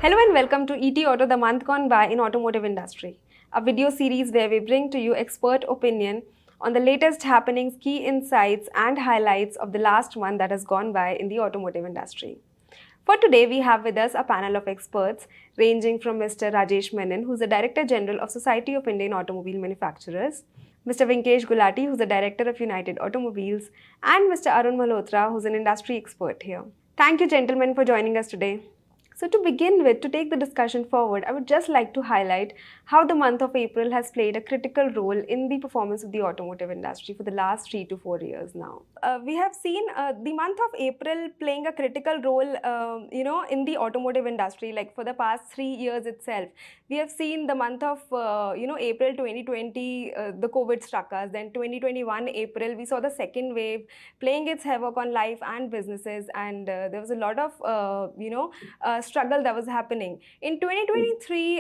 Hello and welcome to ETAuto, the month gone by in automotive industry, a video series where we bring to you expert opinion on the latest happenings, key insights and highlights of the last month that has gone by in the automotive industry. For today, we have with us a panel of experts ranging from Mr. Rajesh Menon, who's the Director General of Society of Indian Automobile Manufacturers, Mr. Venkesh Gulati, who's the Director of United Automobiles, and Mr. Arun Malhotra, who's an industry expert here. Thank you, gentlemen, for joining us today. So, to begin with, to take the discussion forward, I would just like to highlight how the month of April has played a critical role in the performance of the automotive industry for the last 3 to 4 years now. We have seen the month of April playing a critical role, in the automotive industry. Like for the past 3 years itself, we have seen the month of, April 2020, the COVID struck us. Then 2021 April, we saw the second wave playing its havoc on life and businesses, and there was a lot of, struggle that was happening. In 2023,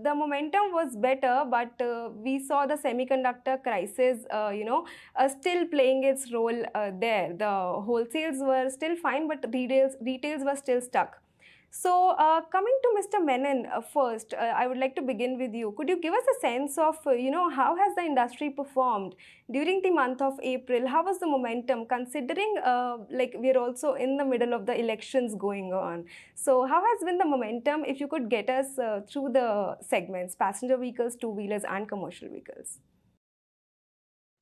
the momentum was better, but we saw the semiconductor crisis, still playing its role there. The wholesales were still fine, but retails were still stuck. So, coming to Mr. Menon first, I would like to begin with you. Could you give us a sense of, how has the industry performed during the month of April? How was the momentum, considering like we're also in the middle of the elections going on? So, how has been the momentum? If you could get us through the segments: passenger vehicles, two-wheelers, and commercial vehicles.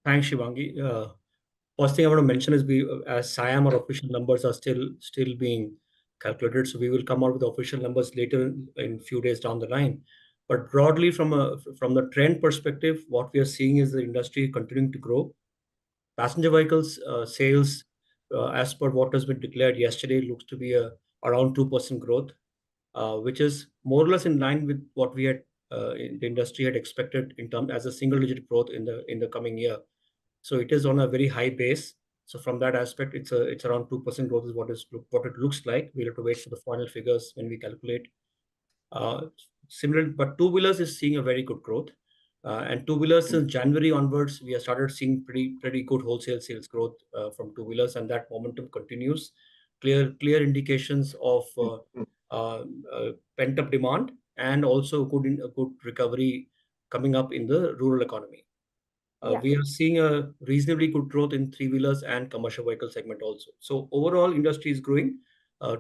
Thanks, Shivangi. First thing I want to mention is as SIAM, our official numbers are still being calculated, so we will come out with the official numbers later in few days down the line. But broadly, from the trend perspective, what we are seeing is the industry continuing to grow. Passenger vehicles sales, as per what has been declared yesterday, looks to be around 2% growth, which is more or less in line with what we had the industry had expected in terms as a single-digit growth in the coming year. So it is on a very high base. So from that aspect, it's around 2% growth is what it looks like. We'll have to wait for the final figures when we calculate. Similar, but two-wheelers is seeing a very good growth. And two-wheelers since January onwards, we have started seeing pretty good wholesale sales growth from two-wheelers, and that momentum continues. Clear indications of pent-up demand and also a good recovery coming up in the rural economy. Yeah. We are seeing a reasonably good growth in three-wheelers and commercial vehicle segment also. So overall, industry is growing.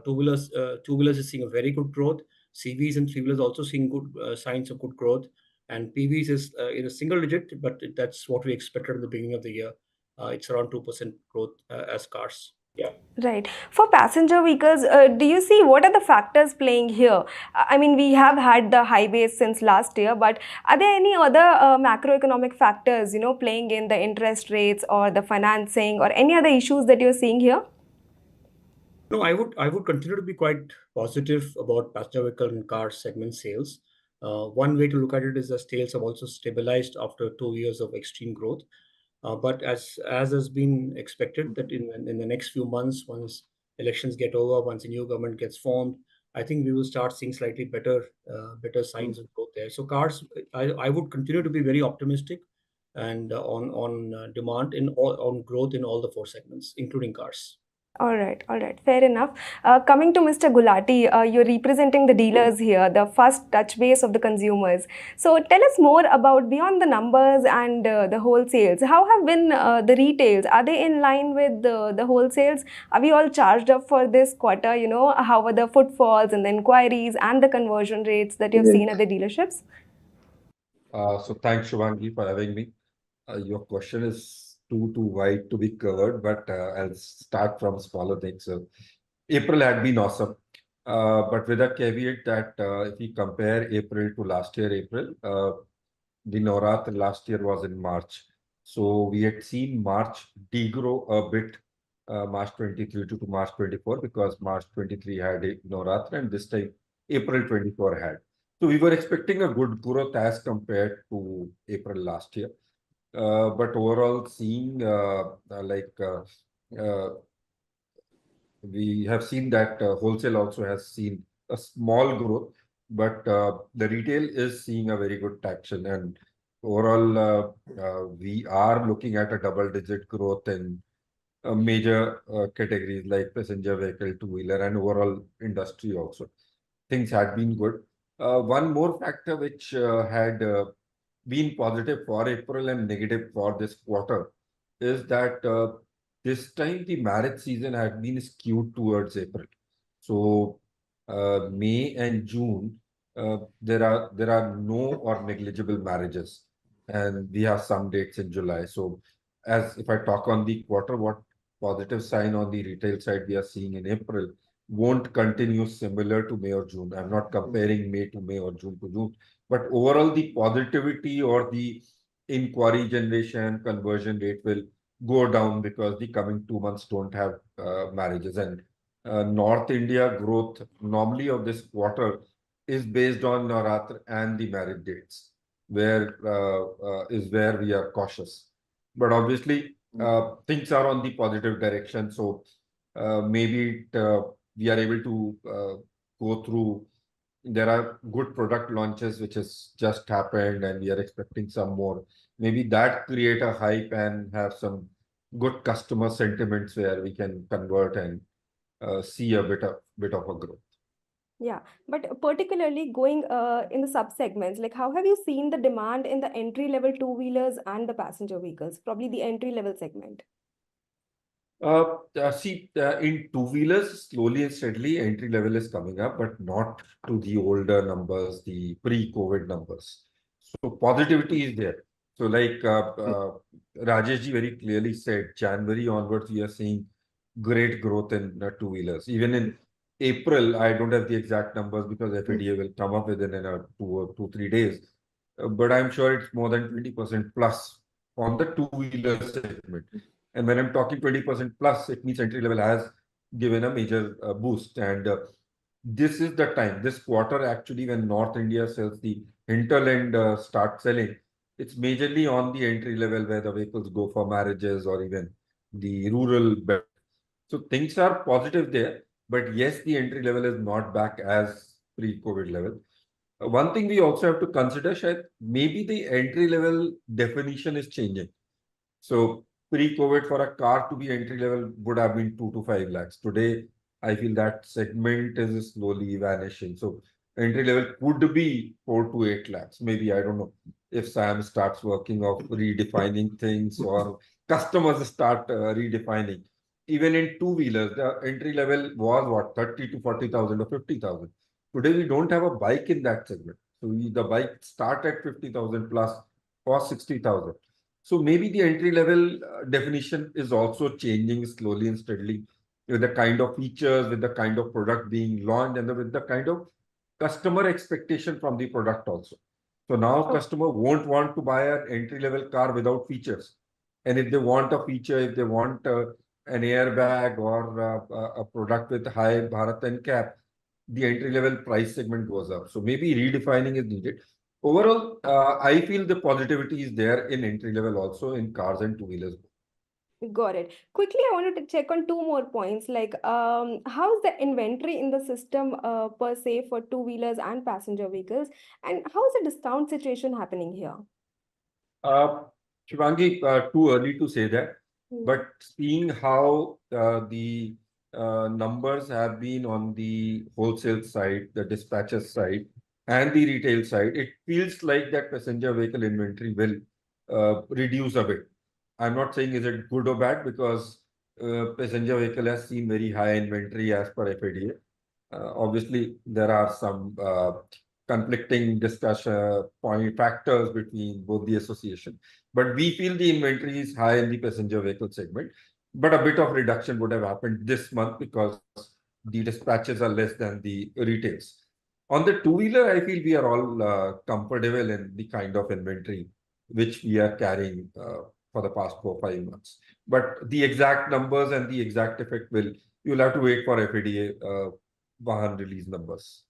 Two-wheelers is seeing a very good growth. CVs and three-wheelers also seeing good signs of good growth. And PVs is in a single digit, but that's what we expected at the beginning of the year. It's around 2% growth as cars. Yeah. Right. For passenger vehicles, do you see what are the factors playing here? I mean, we have had the high base since last year, but are there any other macroeconomic factors, playing in the interest rates or the financing or any other issues that you're seeing here? No, I would continue to be quite positive about passenger vehicle and car segment sales. One way to look at it is that sales have also stabilized after 2 years of extreme growth. But as has been expected, that in the next few months, once elections get over, once a new government gets formed, I think we will start seeing slightly better signs of growth there. So cars, I would continue to be very optimistic and on demand on growth in all the four segments, including cars. All right, fair enough. Coming to Mr. Gulati, you're representing the dealers here, the first touch base of the consumers. So tell us more about beyond the numbers and the wholesales. How have been the retails? Are they in line with the wholesales? Are we all charged up for this quarter? How are the footfalls and the inquiries and the conversion rates that you've seen at the dealerships? So thanks, Shivangi, for having me. Your question is too wide to be covered, but I'll start from smaller things. So April had been awesome, but with a caveat that if we compare April to last year, April, the Navratri last year was in March. So we had seen March degrow a bit, March 23 to March 24, because March 23 had a Navratri and this time April 24 had. So we were expecting a good growth as compared to April last year. But overall, seeing we have seen that wholesale also has seen a small growth, but the retail is seeing a very good traction. And overall, we are looking at a double-digit growth in major categories like passenger vehicle, two-wheeler, and overall industry also. things had been good. One more factor which had been positive for April and negative for this quarter is that this time the marriage season had been skewed towards April. So May and June, there are no or negligible marriages, and we have some dates in July. So as if I talk on the quarter, what positive sign on the retail side we are seeing in April won't continue similar to May or June. I'm not comparing May to May or June to June, but overall the positivity or the inquiry generation conversion rate will go down because the coming 2 months don't have marriages. And North India growth normally of this quarter is based on Navratri and the marriage dates, where is where we are cautious. But obviously, things are on the positive direction. So maybe we are able to go through. There are good product launches which has just happened, and we are expecting some more. Maybe that create a hype and have some good customer sentiments where we can convert and see a bit of a growth. Yeah, but particularly going in the sub-segments, like how have you seen the demand in the entry-level two-wheelers and the passenger vehicles, probably the entry-level segment? In two-wheelers, slowly and steadily, entry level is coming up, but not to the older numbers, the pre-COVID numbers. So positivity is there. So like Rajesh ji very clearly said, January onwards, we are seeing great growth in two-wheelers. Even in April, I don't have the exact numbers because FADA will come up with it in 2 or 3 days. But I'm sure it's more than 20% plus on the two-wheeler segment. And when I'm talking 20% plus, it means entry level has given a major boost. And this is the time, this quarter actually, when North India sells the hinterland start selling, it's majorly on the entry level where the vehicles go for marriages or even the rural belt. So things are positive there. But yes, the entry level is not back as pre-COVID level. One thing we also have to consider, Shahid, maybe the entry level definition is changing. So pre-COVID, for a car to be entry level would have been 2 to 5 lakhs. Today, I feel that segment is slowly vanishing. So entry level could be 4 to 8 lakhs. Maybe, I don't know, if Sam starts working of redefining things or customers start redefining. Even in two-wheelers, the entry level was what, 30 to 40,000 or 50,000. Today, we don't have a bike in that segment. So the bike start at 50,000 plus or 60,000. So maybe the entry level definition is also changing slowly and steadily with the kind of features, with the kind of product being launched, and with the kind of customer expectation from the product also. So now customer won't want to buy an entry level car without features. And if they want a feature, if they want an airbag or a product with high Bharat NCAP, the entry level price segment goes up. So maybe redefining is needed. Overall, I feel the positivity is there in entry level also in cars and two-wheelers. Got it. Quickly, I wanted to check on two more points. Like, how's the inventory in the system per se for two-wheelers and passenger vehicles, and how is the discount situation happening here? Uh, Shivangi, too early to say that, but seeing how the numbers have been on the wholesale side, the dispatches side, and the retail side, it feels like that passenger vehicle inventory will reduce a bit. I'm not saying is it good or bad because passenger vehicle has seen very high inventory as per FADA. Obviously, there are some conflicting discussion point factors between both the association. But we feel the inventory is high in the passenger vehicle segment. But a bit of reduction would have happened this month because the dispatches are less than the retails. On the two-wheeler, I feel we are all comfortable in the kind of inventory which we are carrying for the past 4 or 5 months. But the exact numbers and the exact effect you'll have to wait for FADA Vahan release numbers.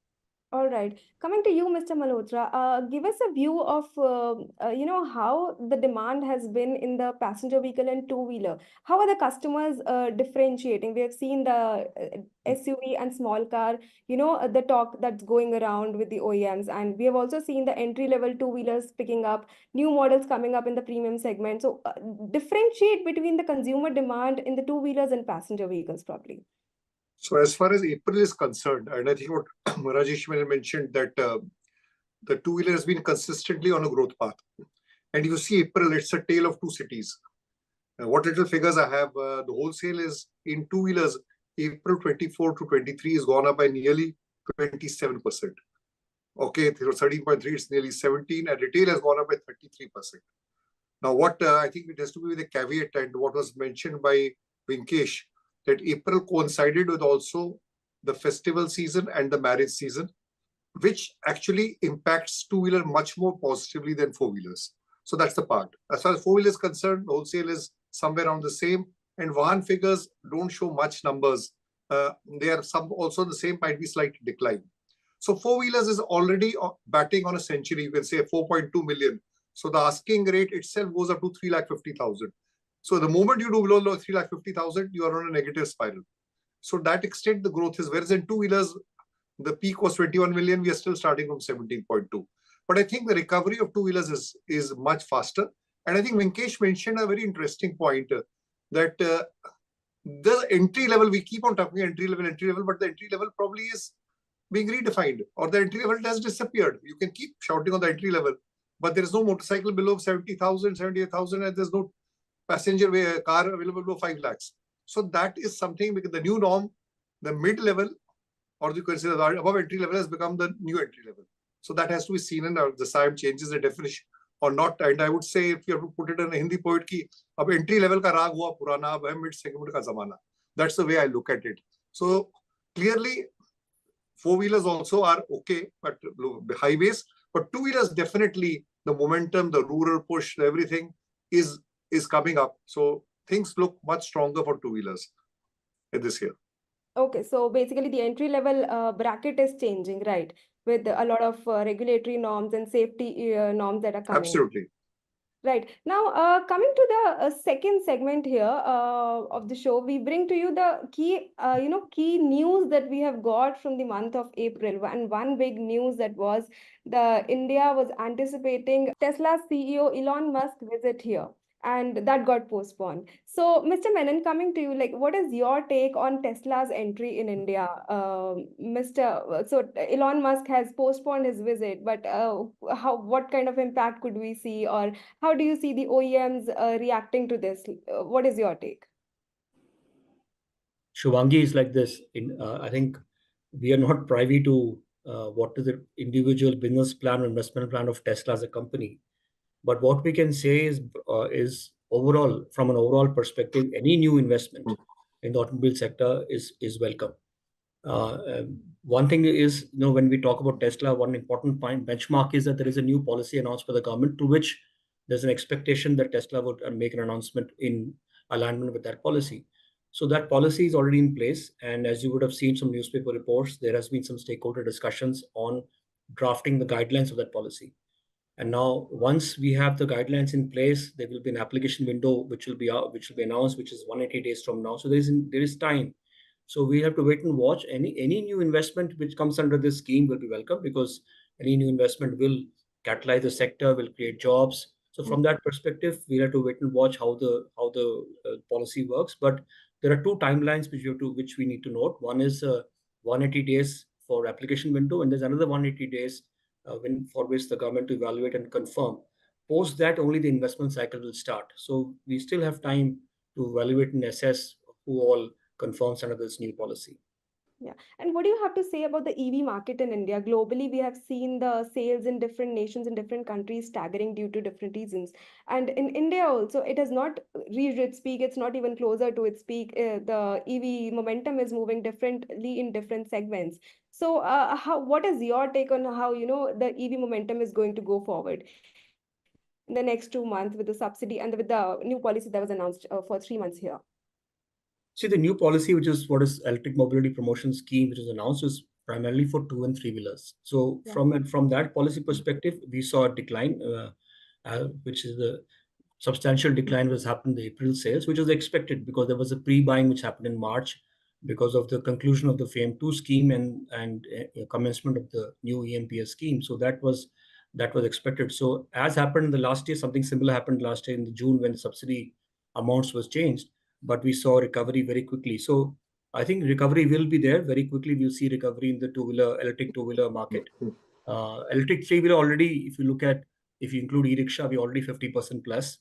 All right. Coming to you, Mr. Malhotra, give us a view of how the demand has been in the passenger vehicle and two-wheeler. How are the customers differentiating? We have seen the SUV and small car, the talk that's going around with the OEMs, and we have also seen the entry-level two-wheelers picking up, new models coming up in the premium segment. So differentiate between the consumer demand in the two-wheelers and passenger vehicles, probably. So as far as April is concerned, and I think what Rajesh mentioned that the two-wheeler has been consistently on a growth path. And you see April, it's a tale of two cities. What little figures I have, the wholesale is in two-wheelers, April 24 to 23 is gone up by nearly 27%. Okay, 13.3, it's nearly 17, and retail has gone up by 33%. Now, what I think it has to be with a caveat, and what was mentioned by Vinkesh, that April coincided with also the festival season and the marriage season, which actually impacts two-wheeler much more positively than four-wheelers. So that's the part. As far as four-wheelers concerned, wholesale is somewhere around the same, and Vahan figures don't show much numbers. They are some also the same, might be slight decline. So four-wheelers is already batting on a century. You can say 4.2 million. So the asking rate itself goes up to 3,50,000. So the moment you do below 3,50,000, you are on a negative spiral. So that extent, the growth is, whereas in two-wheelers, the peak was 21 million. We are still starting from 17.2. But I think the recovery of two-wheelers is much faster. And I think Vinkesh mentioned a very interesting point that the entry level, we keep on talking entry level, but the entry level probably is being redefined, or the entry level has disappeared. You can keep shouting on the entry level, but there is no motorcycle below 70,000, 78,000, and there's no passenger car available below 5 lakhs. So that is something, because the new norm, the mid-level, or you can say the above entry level has become the new entry level. So that has to be seen, and the SIAM changes the definition or not. And I would say, if you have to put it in a Hindi poet ki, ab entry level ka raag hua purana, ab hai mid segment ka zamana. That's the way I look at it. So clearly, four-wheelers also are okay, but highways. But two-wheelers definitely, the momentum, the rural push, everything is coming up. So things look much stronger for two-wheelers in this year. Okay, so basically the entry level bracket is changing, right? With a lot of regulatory norms and safety norms that are coming. Absolutely. Right. Now, coming to the second segment here of the show, we bring to you the key, key news that we have got from the month of April. And one big news that was India was anticipating Tesla's CEO Elon Musk visit here. And that got postponed. So, Mr. Menon, coming to you, like, what is your take on Tesla's entry in India? So Elon Musk has postponed his visit, but what kind of impact could we see, or how do you see the OEMs reacting to this? What is your take? Shubhangi is like this. I think we are not privy to what is the individual business plan or investment plan of Tesla as a company. But what we can say is overall, from an overall perspective, any new investment in the automobile sector is welcome. One thing is, when we talk about Tesla, one important point benchmark is that there is a new policy announced by the government, to which there's an expectation that Tesla would make an announcement in alignment with that policy. So that policy is already in place, and as you would have seen some newspaper reports, there has been some stakeholder discussions on drafting the guidelines of that policy. And now, once we have the guidelines in place, there will be an application window which will be announced, which is 180 days from now. So there is time. So we have to wait and watch. Any new investment which comes under this scheme will be welcome, because any new investment will catalyze the sector, will create jobs. So from that perspective, we have to wait and watch how the policy works. But there are two timelines which we need to note. One is 180 days for application window, and there's another 180 days for which the government to evaluate and confirm. Post that, only the investment cycle will start. So we still have time to evaluate and assess who all confirms under this new policy. Yeah. And what do you have to say about the EV market in India? Globally, we have seen the sales in different nations and different countries staggering due to different reasons. And in India also, it has not reached its peak. It's not even closer to its peak. The EV momentum is moving differently in different segments. So what is your take on how, the EV momentum is going to go forward in the next 2 months with the subsidy and with the new policy that was announced for 3 months here? See, the new policy, which is what is electric mobility promotion scheme, which was announced, is primarily for 2 and 3-wheelers. So Yeah. from that policy perspective, we saw a decline, which is the substantial decline was happened in the April sales, which was expected because there was a pre-buying which happened in March because of the conclusion of the FAME 2 scheme and commencement of the new EMPS scheme. So that was expected. So as happened in the last year, something similar happened last year in June when the subsidy amounts was changed, but we saw recovery very quickly. So I think recovery will be there very quickly. We'll see recovery in the electric two-wheeler market. Electric three-wheeler already, if you include e-rickshaw, we're already 50% plus.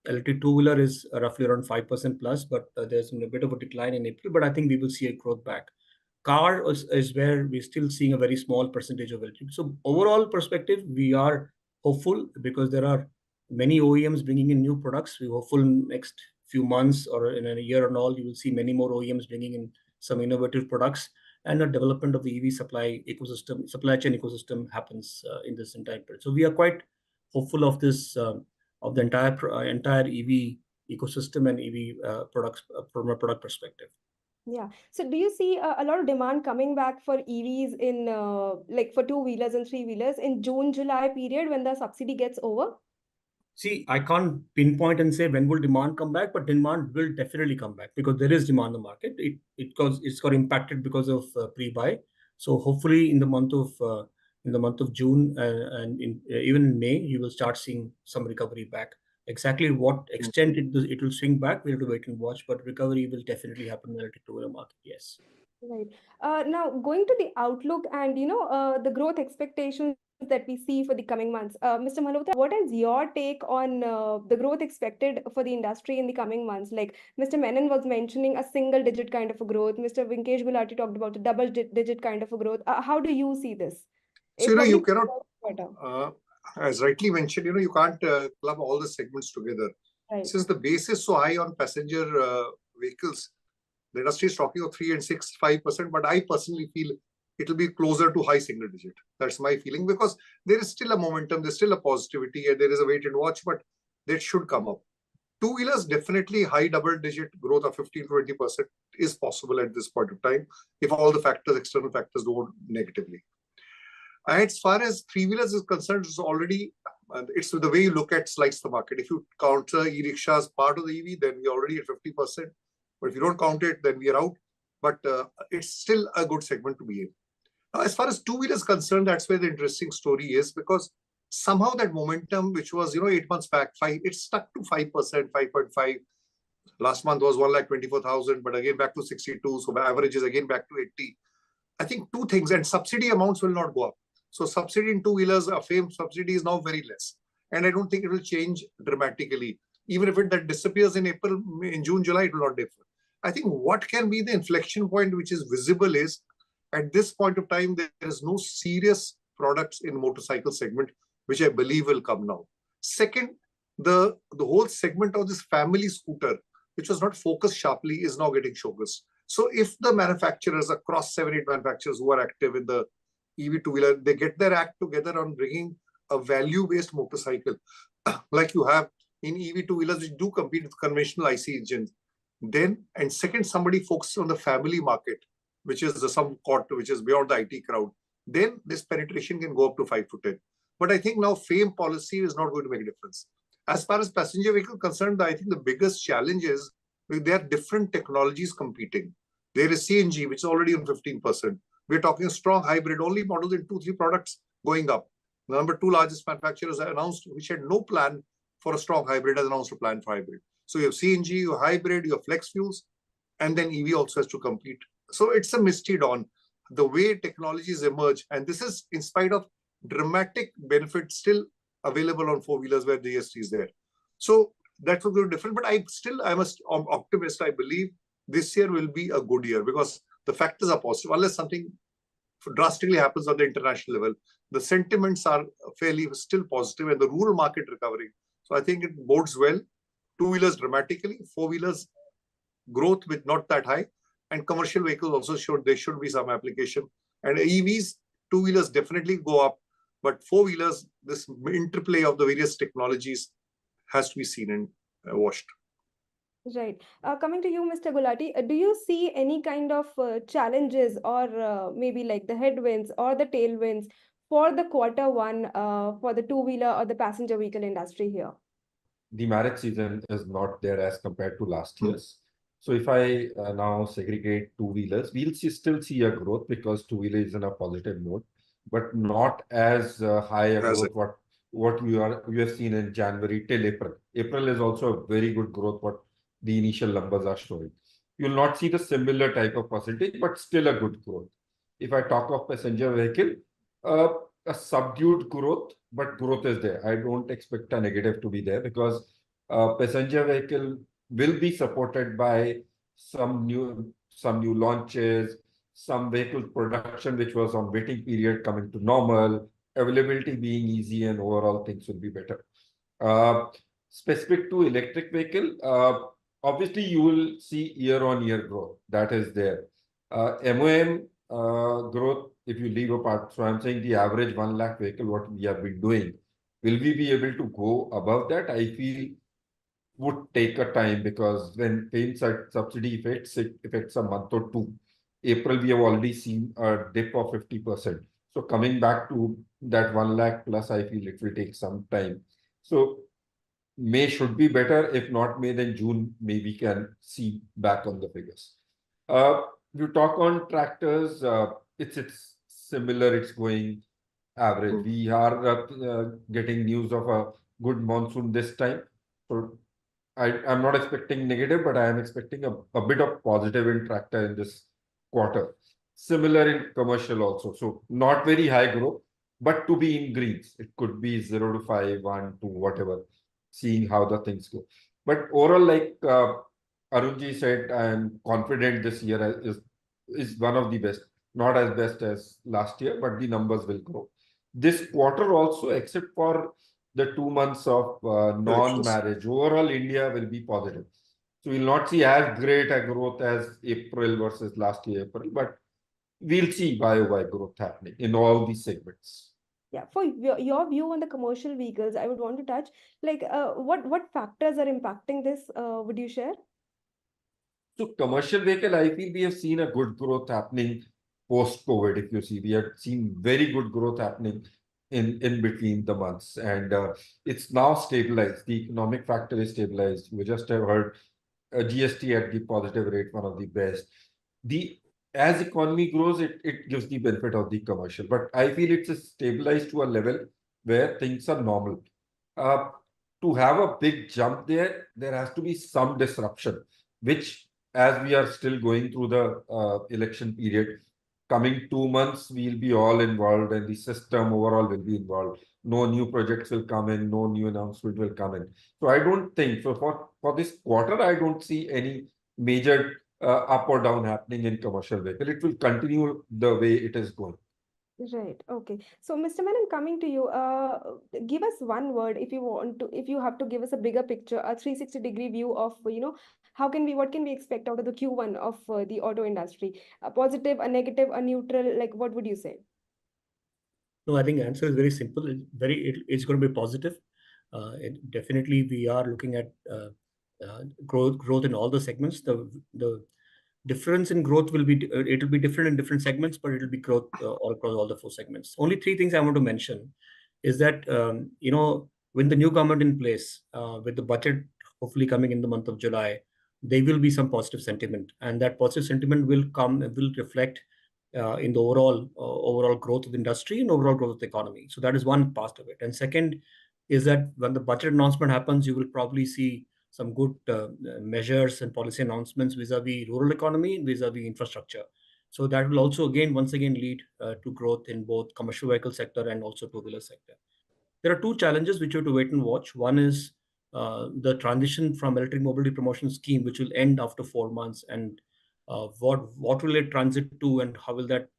Electric two-wheeler is roughly around 5% plus, but there's been a bit of a decline in April, but I think we will see a growth back. Car is where we're still seeing a very small percentage of electric. So overall perspective, we are hopeful because there are many OEMs bringing in new products. We're hopeful next few months or in a year and all, you will see many more OEMs bringing in some innovative products, and the development of the EV supply chain ecosystem happens in this entire period. So we are quite hopeful of this, of the entire EV ecosystem and EV products from a product perspective. Yeah. So do you see a lot of demand coming back for EVs in like for two-wheelers and three-wheelers in June, July period when the subsidy gets over? See, I can't pinpoint and say when will demand come back, but demand will definitely come back because there is demand in the market. It's got impacted because of pre-buy. So hopefully in the month of June even in May, you will start seeing some recovery back. Exactly what extent it will swing back, we have to wait and watch. But recovery will definitely happen in the electric two-wheeler market. Yes. Right. Now, going to the outlook and the growth expectations that we see for the coming months. Mr. Malhotra, what is your take on the growth expected for the industry in the coming months? Like Mr. Menon was mentioning a single-digit kind of a growth. Mr. Vinkesh Gulati talked about a double-digit kind of a growth. How do you see this? So, you cannot, as rightly mentioned, you can't club all the segments together. Right. Since the base is so high on passenger vehicles, the industry is talking of 3 and 6, 5%, but I personally feel it will be closer to high single digit. That's my feeling because there is still a momentum, there's still a positivity, and there is a wait and watch, but that should come up. Two-wheelers, definitely high double-digit growth of 15-20% is possible at this point of time if all the factors, external factors, don't negatively. As far as three-wheelers is concerned, it's the way you look at slice the market. If you count e-rickshaw as part of the EV, then we're already at 50%. But if you don't count it, then we are out. But it's still a good segment to be in. Now, as far as two-wheelers concerned, that's where the interesting story is because somehow that momentum, which was 8 months back, it's stuck to 5%, 5.5. Last month was 1,24,000, but again back to 62. So my average is again back to 80. I think two things, and subsidy amounts will not go up. So subsidy in two-wheelers, a FAME subsidy is now very less. And I don't think it will change dramatically. Even if that disappears in April, in June, July, it will not differ. I think what can be the inflection point which is visible is, at this point of time, there is no serious products in motorcycle segment, which I believe will come now. Second, the whole segment of this family scooter, which was not focused sharply, is now getting focused. So if the manufacturers across 7-8 manufacturers who are active in the EV two-wheeler, they get their act together on bringing a value-based motorcycle, like you have in EV two-wheelers, which do compete with conventional IC engines. Then, and second, somebody focuses on the family market, which is which is beyond the IT crowd. Then this penetration can go up to 5 to 10. But I think now FAME policy is not going to make a difference. As far as passenger vehicle concerned, I think the biggest challenge is there are different technologies competing. There is CNG, which is already on 15%. We're talking strong hybrid, only models in 2-3 products going up. The number 2 largest manufacturers announced, which had no plan for a strong hybrid, has announced a plan for hybrid. So you have CNG, you have hybrid, you have flex fuels, and then EV also has to compete. So it's a misty dawn. The way technologies emerge, and this is in spite of dramatic benefits still available on four-wheelers where GST is there. So that will be different. But I'm an optimist. I believe this year will be a good year because the factors are positive. Unless something drastically happens on the international level, the sentiments are fairly still positive and the rural market recovering. So I think it bodes well. Two-wheelers dramatically, four-wheelers growth with not that high, and commercial vehicles also there should be some application. And EVs, two-wheelers definitely go up, but four-wheelers, this interplay of the various technologies has to be seen and watched. Right. Coming to you, Mr. Gulati, do you see any kind of challenges or maybe like the headwinds or the tailwinds for the Q1 for the two-wheeler or the passenger vehicle industry here? The marriage season is not there as compared to last year's. So if I now segregate two-wheelers, we'll still see a growth because two-wheeler is in a positive mode, but not as high a growth what we have seen in January till April. April is also a very good growth what the initial numbers are showing. You'll not see the similar type of percentage, but still a good growth. If I talk of passenger vehicle, uh, a subdued growth, but growth is there. I don't expect a negative to be there because passenger vehicle will be supported by some new launches, some vehicle production which was on waiting period coming to normal, availability being easy, and overall things will be better. Uh, Specific to electric vehicle, obviously you will see year-on-year growth. That is there. MOM growth, if you leave apart, so I'm saying the average 1 lakh vehicle, what we have been doing, will we be able to go above that? I feel would take a time because when FAME subsidy affects, it affects a month or two. April, we have already seen a dip of 50%. So coming back to that 1 lakh plus, I feel it will take some time. So May should be better. If not May, then June, maybe can see back on the figures. You talk on tractors, it's similar, it's going average. We are getting news of a good monsoon this time. So I'm not expecting negative, but I am expecting a bit of positive in tractor in this quarter. Similar in commercial also. So not very high growth, but to be in greens. It could be 0 to 5, 1, 2, whatever, seeing how the things go. But overall, like Arunji said, I am confident this year is one of the best. Not as best as last year, but the numbers will grow. This quarter also, except for the 2 months of non-marriage, overall India will be positive. So we'll not see as great a growth as April versus last year April, but we'll see YOY growth happening in all these segments. Yeah, for your view on the commercial vehicles, I would want to touch, like, what factors are impacting this? Would you share? So commercial vehicle, I feel we have seen a good growth happening post-COVID. If you see, we have seen very good growth happening in between the months, and it's now stabilized. The economic factor is stabilized. We just have heard GST at the positive rate, one of the best. The as economy grows, it gives the benefit of the commercial, but I feel it's stabilized to a level where things are normal. Uh, to have a big jump there, there has to be some disruption, which as we are still going through the election period, coming 2 months, we'll be all involved and the system overall will be involved. No new projects will come in, no new announcement will come in. So I don't think, so for this quarter, I don't see any major up or down happening in commercial vehicle. It will continue the way it is going. Right. Okay. So, Mr. Menon, coming to you, give us one word if you want to, if you have to give us a bigger picture, a 360-degree view of, what can we expect out of the Q1 of the auto industry? A positive, a negative, a neutral, like what would you say? No, I think the answer is very simple. It's going to be positive. Definitely, we are looking at growth in all the segments. The difference in growth will be it'll be different in different segments, but it'll be growth all across all the 4 segments. Only 3 things I want to mention is that when the new government in place, with the budget hopefully coming in the month of July, there will be some positive sentiment, and that positive sentiment will reflect in the overall growth of the industry and overall growth of the economy. So that is one part of it. And second is that when the budget announcement happens, you will probably see some good measures and policy announcements vis-a-vis rural economy, vis-a-vis infrastructure. So that will also once again lead to growth in both commercial vehicle sector and also two-wheeler sector. There are 2 challenges which you have to wait and watch. One is the transition from electric mobility promotion scheme, which will end after 4 months, and what will it transit to, and how will that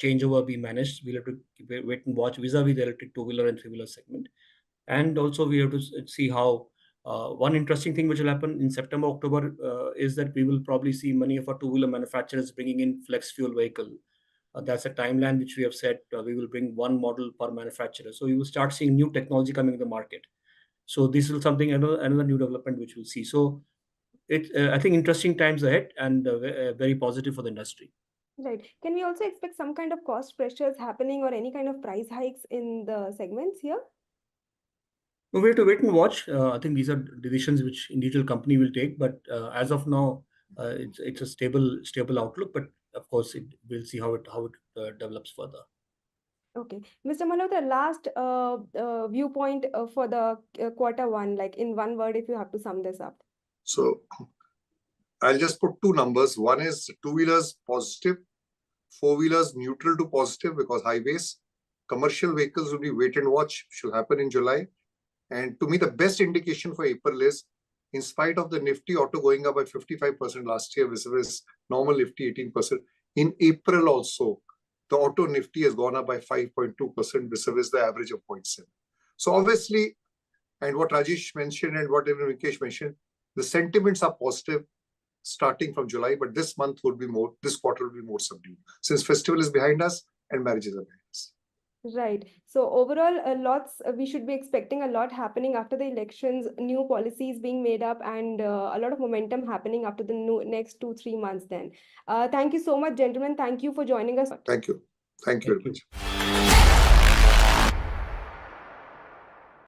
changeover be managed? We'll have to wait and watch vis-a-vis the electric two-wheeler and three-wheeler segment. And also we have to see how one interesting thing which will happen in September, October is that we will probably see many of our two-wheeler manufacturers bringing in flex fuel vehicle. That's a timeline which we have set. We will bring 1 model per manufacturer. So you will start seeing new technology coming in the market. So this is something, another new development which we'll see. So I think interesting times ahead, and very positive for the industry. Right. Can we also expect some kind of cost pressures happening or any kind of price hikes in the segments here? We have to wait and watch. I think these are decisions which individual company will take, but as of now, it's a stable outlook. But of course, we'll see how it develops further. Okay, Mr. Malhotra, last viewpoint for the quarter 1, like in one word, if you have to sum this up. So I'll just put two numbers. One is two-wheelers positive, four-wheelers neutral to positive because highways. Commercial vehicles will be wait and watch, should happen in July. And to me, the best indication for April is, in spite of the Nifty auto going up by 55% last year, versus normal Nifty 18%, in April also, the auto Nifty has gone up by 5.2%, versus the average of 0.7. So obviously, and what Rajesh mentioned and what even Vikesh mentioned, the sentiments are positive starting from July, but this month would be more, this quarter will be more subdued since festival is behind us and marriages are behind us. Right. So overall, we should be expecting a lot happening after the elections, new policies being made up, and a lot of momentum happening after the next 2-3 months then. Thank you so much, gentlemen. Thank you for joining us. Thank you. Thank you very Thank you. much.